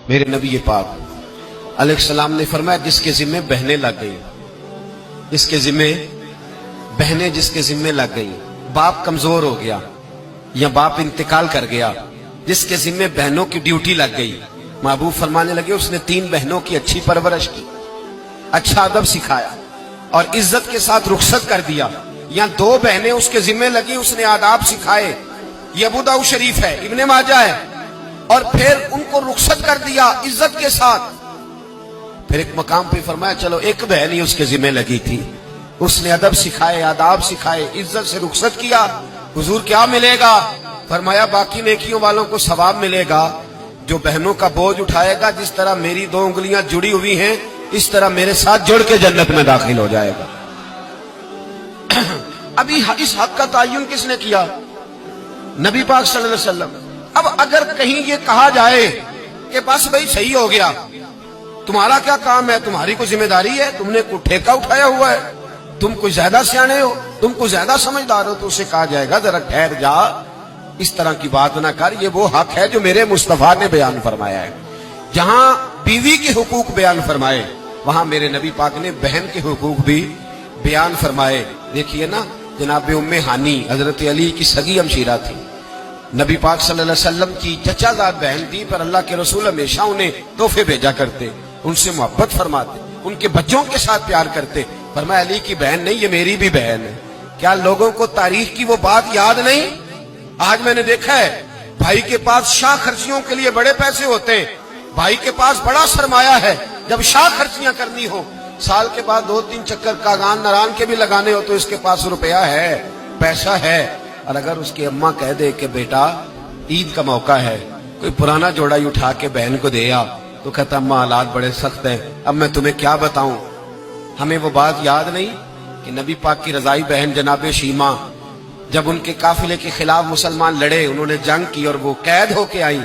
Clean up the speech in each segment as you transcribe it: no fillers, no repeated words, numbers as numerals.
میرے نبی پاک علیہ السلام نے فرمایا جس کے ذمے بہنیں لگ گئی، جس کے ذمے بہنیں جس کے ذمے لگ گئی، باپ کمزور ہو گیا یا باپ انتقال کر گیا، جس کے ذمے بہنوں کی ڈیوٹی لگ گئی، محبوب فرمانے لگے اس نے 3 بہنوں کی اچھی پرورش کی، اچھا ادب سکھایا اور عزت کے ساتھ رخصت کر دیا، یا 2 بہنیں اس کے ذمے لگی، اس نے آداب سکھائے، یہ ابو داؤد شریف ہے، ابن ماجہ ہے، اور پھر ان کو رخصت کر دیا عزت کے ساتھ۔ پھر ایک مقام پہ فرمایا چلو ایک بہن ہی اس کے ذمہ لگی تھی، اس نے ادب سکھائے، آداب سکھائے، عزت سے رخصت کیا، حضور کیا ملے گا؟ فرمایا باقی نیکیوں والوں کو ثواب ملے گا، جو بہنوں کا بوجھ اٹھائے گا جس طرح میری 2 انگلیاں جڑی ہوئی ہیں اس طرح میرے ساتھ جڑ کے جنت میں داخل ہو جائے گا۔ ابھی اس حق کا تعین کس نے کیا؟ نبی پاک صلی اللہ علیہ وسلم۔ اب اگر کہیں یہ کہا جائے کہ بس بھائی صحیح ہو گیا، تمہارا کیا کام ہے، تمہاری کوئی ذمہ داری ہے، تم نے کوئی ٹھیکہ اٹھایا ہوا ہے، تم کوئی زیادہ سیانے ہو، تم کوئی زیادہ سمجھدار ہو، تو اسے کہا جائے گا ذرا ٹھہر جا، اس طرح کی بات نہ کر، یہ وہ حق ہے جو میرے مصطفیٰ نے بیان فرمایا ہے۔ جہاں بیوی کے حقوق بیان فرمائے وہاں میرے نبی پاک نے بہن کے حقوق بھی بیان فرمائے۔ دیکھیے نا، جناب ام ہانی حضرت علی کی سگی ہمشیرہ تھی، نبی پاک صلی اللہ علیہ وسلم کی چچا زاد بہن تھی، پر اللہ کے رسول ہمیشہ انہیں تحفے بھیجا کرتے، ان سے محبت فرماتے، ان کے بچوں کے ساتھ پیار کرتے۔ فرمایا علی کی بہن نہیں، یہ میری بھی بہن ہے۔ کیا لوگوں کو تاریخ کی وہ بات یاد نہیں؟ آج میں نے دیکھا ہے بھائی کے پاس شاہ خرچیوں کے لیے بڑے پیسے ہوتے ہیں، بھائی کے پاس بڑا سرمایہ ہے، جب شاہ خرچیاں کرنی ہو، سال کے بعد 2-3 چکر کاغان نران کے بھی لگانے ہو تو اس کے پاس روپیہ ہے، پیسہ ہے، اور اگر اس کی اماں کہہ دے کہ بیٹا عید کا موقع ہے، کوئی پرانا جوڑا ہی اٹھا کے بہن کو دے آ، تو کہتا اماں حالات بڑے سخت ہیں، اب میں تمہیں کیا بتاؤں۔ ہمیں وہ بات یاد نہیں کہ نبی پاک کی رضائی بہن جناب شیمہ جب ان کے قافلے کے خلاف مسلمان لڑے، انہوں نے جنگ کی اور وہ قید ہو کے آئی،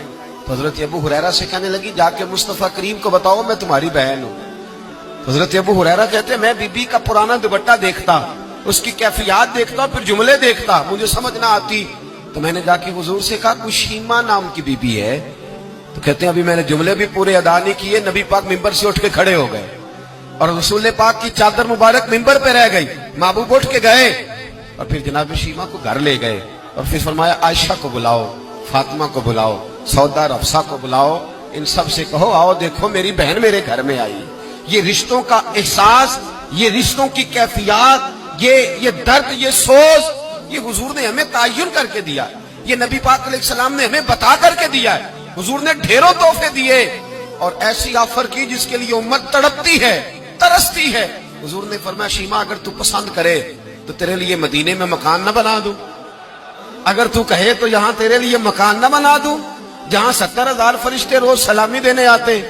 تو حضرت ابو ہریرہ سے کہنے لگی جا کے مصطفیٰ کریم کو بتاؤ میں تمہاری بہن ہوں۔ حضرت ابو ہریرہ کہتے میں بی بی کا پرانا دوپٹہ دیکھتا، اس کی کیفیات دیکھتا، پھر جملے دیکھتا، مجھے سمجھ نہ آتی، تو میں نے جا کے حضور سے کہا کوئی شیمہ نام کی بی بی ہے؟ تو کہتے ہیں ابھی میں نے جملے بھی پورے ادا نہیں کیے، نبی پاک ممبر سے اٹھ کے کھڑے ہو گئے اور رسول پاک کی چادر مبارک ممبر پہ رہ گئی، محبوب اٹھ کے گئے اور پھر جناب شیمہ کو گھر لے گئے اور پھر فرمایا عائشہ کو بلاؤ، فاطمہ کو بلاؤ، سودا اور حفصہ کو بلاؤ، ان سب سے کہو آؤ دیکھو میری بہن میرے گھر میں آئی۔ یہ رشتوں کا احساس، یہ رشتوں کی کیفیات، یہ درد، یہ سوز، یہ حضور نے ہمیں تعین کر کے دیا، یہ نبی پاک علیہ السلام نے ہمیں بتا کر کے دیا ہے۔ حضور نے ڈھیروں تحفے دیے اور ایسی آفر کی جس کے لیے امت تڑپتی ہے، ترستی ہے۔ حضور نے فرمایا شیمہ اگر تو پسند کرے تو تیرے لیے مدینے میں مکان نہ بنا دوں، اگر تو کہے تو یہاں تیرے لیے مکان نہ بنا دوں جہاں 70,000 فرشتے روز سلامی دینے آتے۔